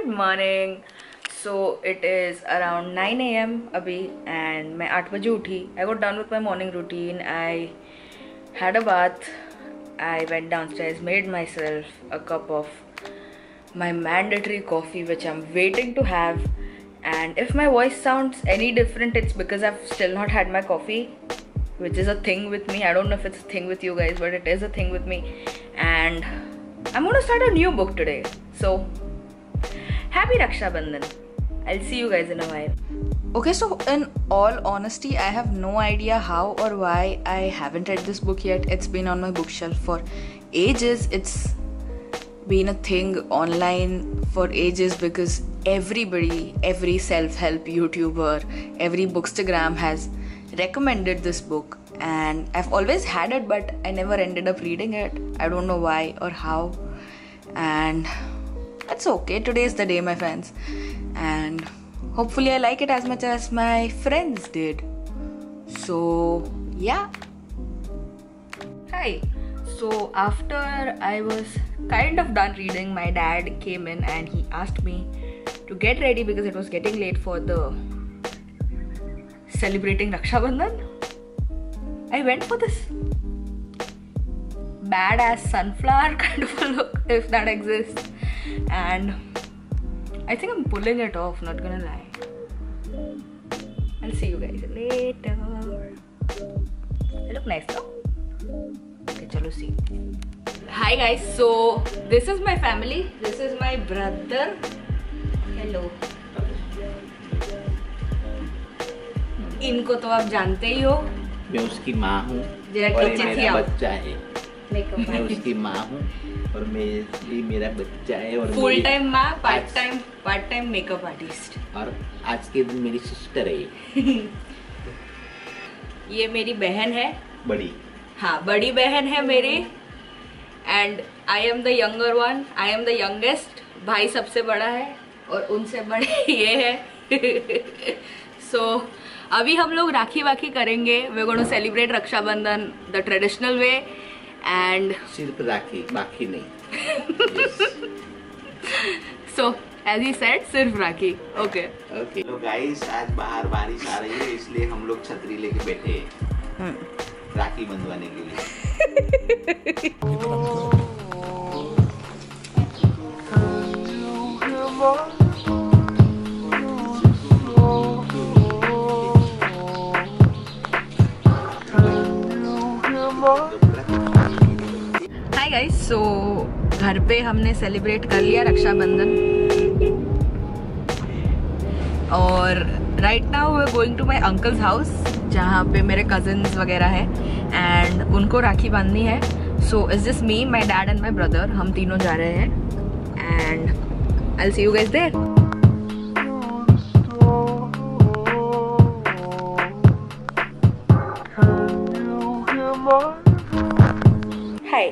Good morning. So it is around 9 a.m. अभी and मैं 8 बजे उठी. I got done with my morning routine. I had a bath. I went downstairs, made myself a cup of my mandatory coffee which I'm waiting to have. And if my voice sounds any different, it's because I've still not had my coffee, which is a thing with me. I don't know if it's a thing with you guys, but it is a thing with me. And I'm going to start a new book today. So happy Raksha Bandhan. I'll see you guys in a while. Okay, so in all honesty, I have no idea how or why I haven't read this book yet. It's been on my bookshelf for ages. It's been a thing online for ages because every self-help YouTuber, every bookstagram has recommended this book, and I've always had it, but I never ended up reading it. I don't know why or how, and that's okay. Today is the day, my friends, and hopefully I like it as much as my friends did. So yeah. Hi. So after I was kind of done reading, my dad came in and he asked me to get ready because it was getting late for the celebrating Raksha Bandhan. I went for this badass sunflower kind of a look, if that exists, and I think I'm pulling it off, not gonna lie. I'll see you guys later. I look nice, no? Okay, chalo see. Hi guys, so this is my family. This is my brother. Hello. इनको तो आप जानते ही हो. मैं उसकी माँ हूँ और ये मेरा बच्चा है. मैं उसकी माँ हूँ और ये मेरा बच्चा है और फुल टाइम माँ, पार्ट टाइम मेकअप आर्टिस्ट. और आज के दिन मेरी सिस्टर है. ये मेरी बहन है. बड़ी. हाँ, बड़ी बहन है मेरी. And I am the younger one. I am the youngest. भाई सबसे बड़ा है और उनसे बड़े ये है. सो अभी हम लोग राखी वाखी करेंगे. We are going to celebrate Raksha Bandhan the traditional way. And सिर्फ राखी, बाकी नहीं. सो एज ही सेड, सिर्फ राखी. Okay okay. तो गाइस, आज बाहर बारिश आ रही है, इसलिए हम लोग छतरी लेके बैठे हैं राखी बंधवाने के लिए. हाय गाइस, सो घर पे हमने सेलिब्रेट कर लिया रक्षाबंधन और right now we are going to my uncle's house जहाँ पे मेरे कजिन्स वगैरह हैं एंड उनको राखी बांधनी है. So is this me, my dad and my brother. हम तीनों जा रहे हैं and I will see you guys there. Hi.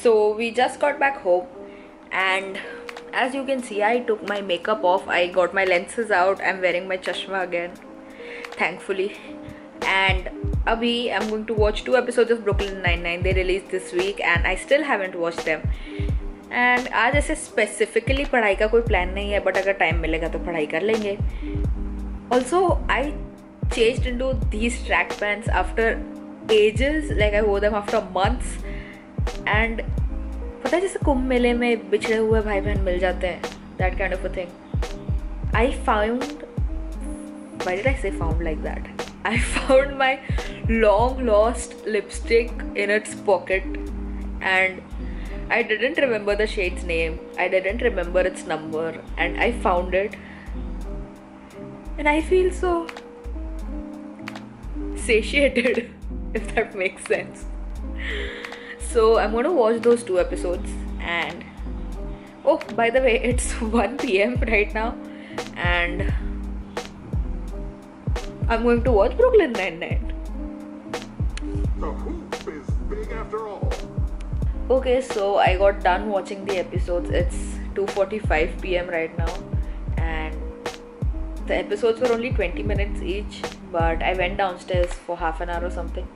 So we just got back home and as you can see, I took my makeup off. I got my lenses out. I'm wearing my chashma again, thankfully. And abhi I'm going to watch 2 episodes of Brooklyn Nine-Nine. They released this week and I still haven't watched them. And आज ऐसे specifically पढ़ाई का कोई plan नहीं है, but अगर time मिलेगा तो पढ़ाई कर लेंगे. Also, I changed into these track pants after ages. Like I wore them after months. And पता है जैसे कुंभ मेले में बिछड़े हुए भाई बहन मिल जाते हैं, that kind of a thing. I found, why did I say found like that? I found my long lost lipstick in its pocket and I didn't remember the shade's name. I didn't remember its number and I found it and I feel so satiated, if that makes sense. So I'm going to watch those 2 episodes and oh, by the way, it's 1 PM right now and I'm going to watch Brooklyn Nine-Nine. The hoop is big after all. Okay, so I got done watching the episodes. It's 2:45 PM right now and the episodes were only 20 minutes each, but I went downstairs for half an hour or something.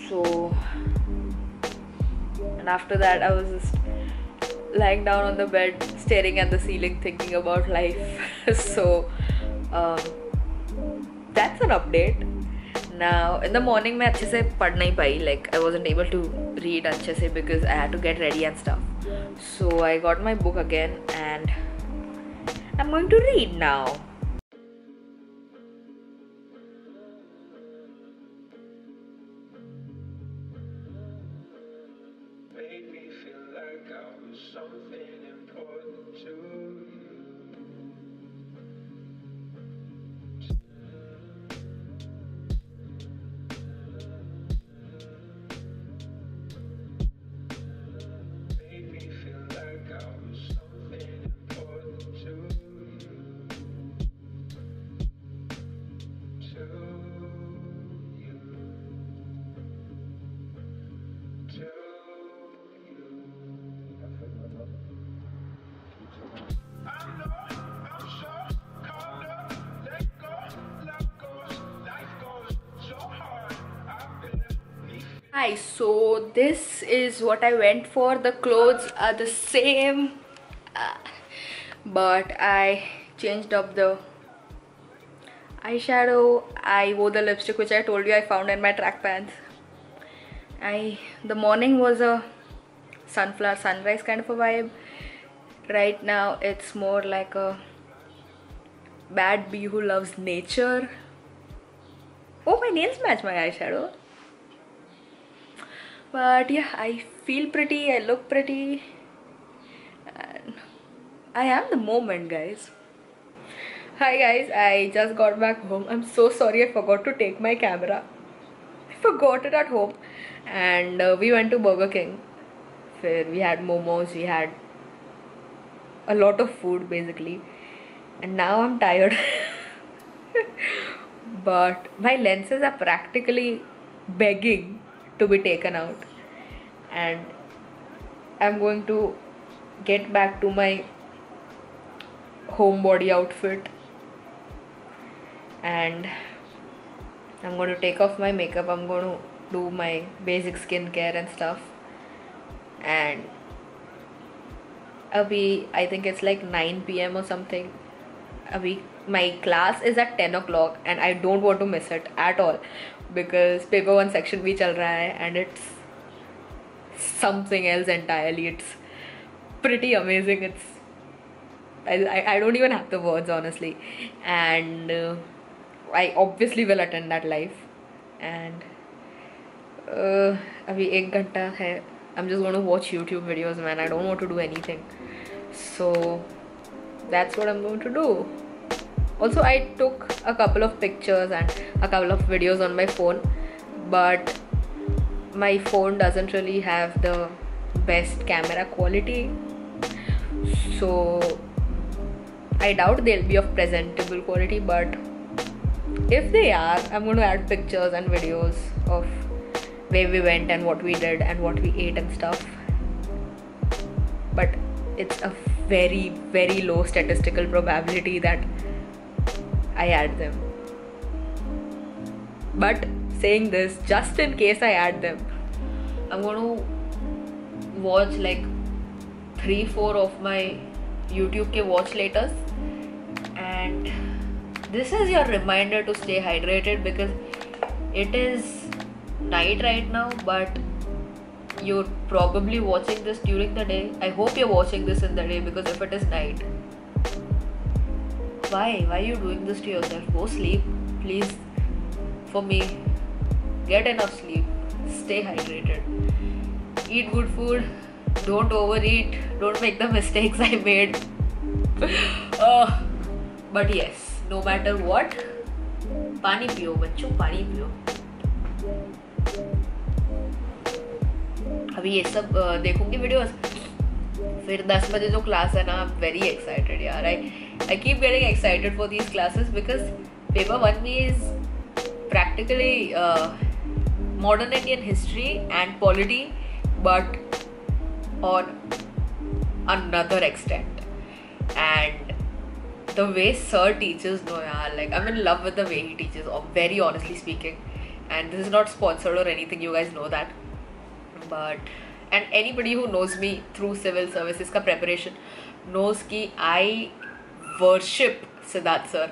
So and after that I was just lying down on the bed, staring at the ceiling, thinking about life. So that's an update. Now in the morning मैं अच्छे से पढ़ नहीं पाई, like I wasn't able to read अच्छे से because I had to get ready and stuff. So I got my book again and I'm going to read now. Made me feel like I was something important to you. Made me feel like I was something important to you. To you. To you. I'm lost, I'm so caught up, let go, love goes, life goes so hard. I've been Hi, so this is what I went for. The clothes are the same, but I changed up the eyeshadow. I wore the lipstick which I told you I found in my track pants. The morning was a sunflower sunrise kind of a vibe. Right now it's more like a bad bee who loves nature. Oh, my nails match my eyeshadow. But yeah, I feel pretty, I look pretty, and I am the moment, guys. Hi guys, I just got back home. I'm so sorry I forgot to take my camera. I forgot it at home, and we went to Burger King where we had momos, we had a lot of food basically, and now I'm tired. But my lenses are practically begging to be taken out, and I'm going to get back to my homebody outfit, and I'm going to take off my makeup. I'm going to do my basic skincare and stuff, and I think it's like 9 p.m. or something. My class is at 10 o'clock and I don't want to miss it at all because paper 1 section bhi chal raha hai and it's something else entirely. It's pretty amazing. I don't even have the words, honestly, and I obviously will attend that live. And abhi 1 ghanta hai. I'm just going to watch YouTube videos, man. I don't want to do anything, so that's what I'm going to do. Also, I took a couple of pictures and a couple of videos on my phone, but my phone doesn't really have the best camera quality, so I doubt they'll be of presentable quality, but if they are, I'm going to add pictures and videos of where we went and what we did and what we ate and stuff. But it's a very, very low statistical probability that I add them. But saying this, just in case I add them, I'm going to watch like 3-4 of my YouTube ke watch laters, and this is your reminder to stay hydrated because it is night right now, but you're probably watching this during the day. I hope you're watching this in the day, because if it is night, why are you doing this to yourself? Go sleep, please. For me, get enough sleep, stay hydrated, eat good food, don't overeat, don't make the mistakes I made. But yes, no matter what, पानी पियो बच्चों, पानी पियो. अभी ये सब देखूंगी videos, फिर 10 बजे जो क्लास है ना, आई एम वेरी एक्साइटेड यार. I keep getting excited for these classes because paper 1 is practically modern Indian history and polity, but on another extent. And the way sir teaches, no yaar, like I'm in love with the way he teaches, very honestly speaking. And this is not sponsored or anything, you guys know that. But and anybody who knows me through civil services ka preparation knows ki I worship Siddharth sir,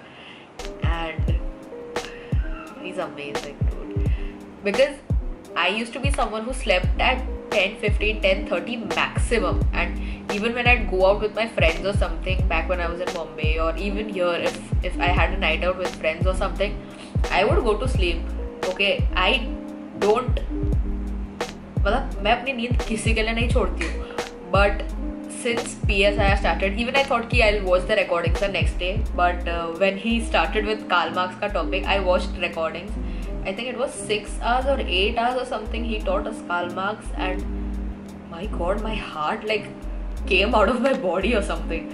and he's amazing, dude. Because I used to be someone who slept at 10, 15, 10, 30 maximum, and even when I'd go out with my friends or something back when I was in Bombay, or even here, if I had a night out with friends or something, I would go to sleep. Okay, I don't, मतलब मैं अपनी नींद किसी के लिए नहीं छोड़ती हूँ, but since PSI I started, even I thought कि I'll watch the recordings the next day, but when he started with Karl Marx का topic, I watched recordings. I think it was 6 hours or 8 hours or something. He taught us Karl Marx, and my god, my heart like came out of my body or something.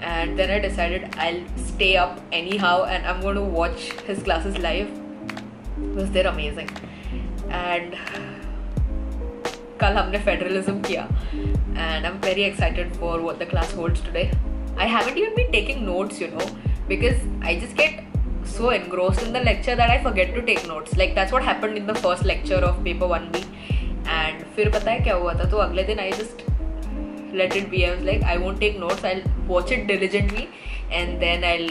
And then I decided I'll stay up anyhow, and I'm going to watch his classes live because they're amazing. And कल हमने federalism किया, and I'm very excited for what the class holds today. I haven't even been taking notes, you know, because I just get so engrossed in the lecture that I forget to take notes. Like that's what happened in the first lecture of paper 1B. And फिर पता है क्या हुआ था? तो अगले दिन I just let it be. I was like, I won't take notes. I'll watch it diligently, and then I'll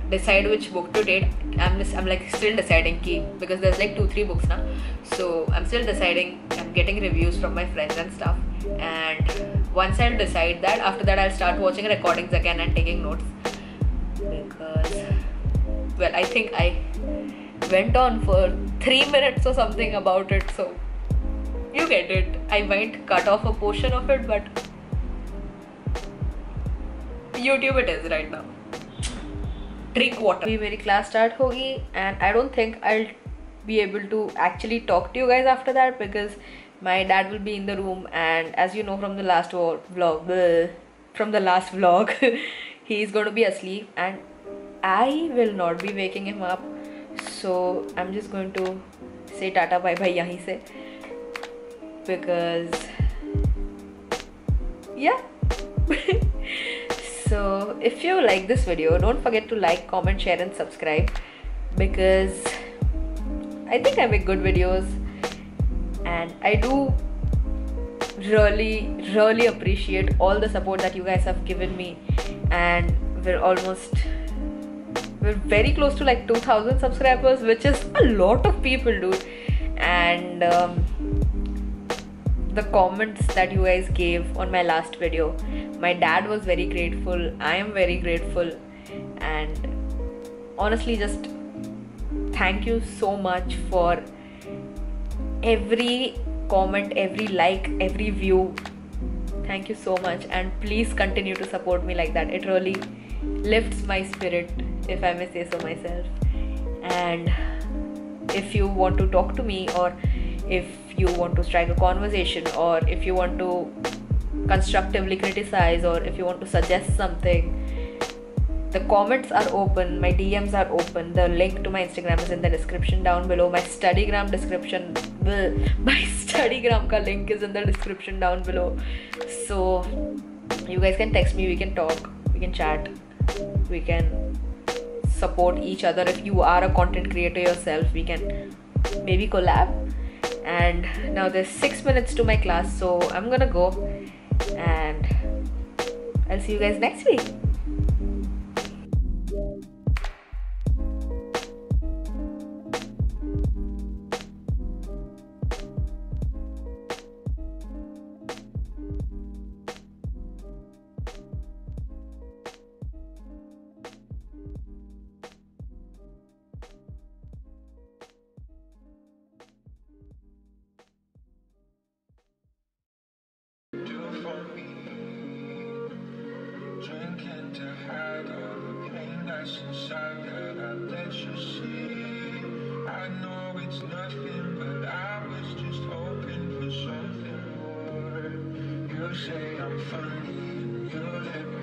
decide which book to take. I'm like still deciding ki, because there's like 2-3 books now. So I'm still deciding. I'm getting reviews from my friends and stuff. And once I'll decide that, after that I'll start watching recordings again and taking notes. Because, well, I think I went on for 3 minutes or something about it, so you get it. I might cut off a portion of it, but YouTube it is right now. Drink water. अभी मेरी class start होगी, and I don't think I'll be able to actually talk to you guys after that, because my dad will be in the room, and as you know from the last vlog, he's going to be asleep, and I will not be waking him up. So I'm just going to say tata bye bye yahi se, because yeah. So if you like this video, don't forget to like, comment, share and subscribe, because I think I make good videos, and I do really appreciate all the support that you guys have given me. And we're very close to like 2,000 subscribers, which is a lot of people, dude. And the comments that you guys gave on my last video, my dad was very grateful, I am very grateful, and honestly, just thank you so much for every comment, every like, every view. Thank you so much, and please continue to support me like that. It really lifts my spirit, if I may say so myself. And if you want to talk to me, or if you want to strike a conversation, or if you want to constructively criticize, or if you want to suggest something, the comments are open, my DMs are open. The link to my Instagram is in the description down below. My Studygram ka link is in the description down below. So you guys can text me, we can talk, we can chat, we can support each other. If you are a content creator yourself, we can maybe collab. And now there's 6 minutes to my class, so I'm gonna go, and I'll see you guys next week. Drinking to hide all the pain that's inside that I let you see. I know it's nothing, but I was just hoping for something more. You say I'm funny, and you let me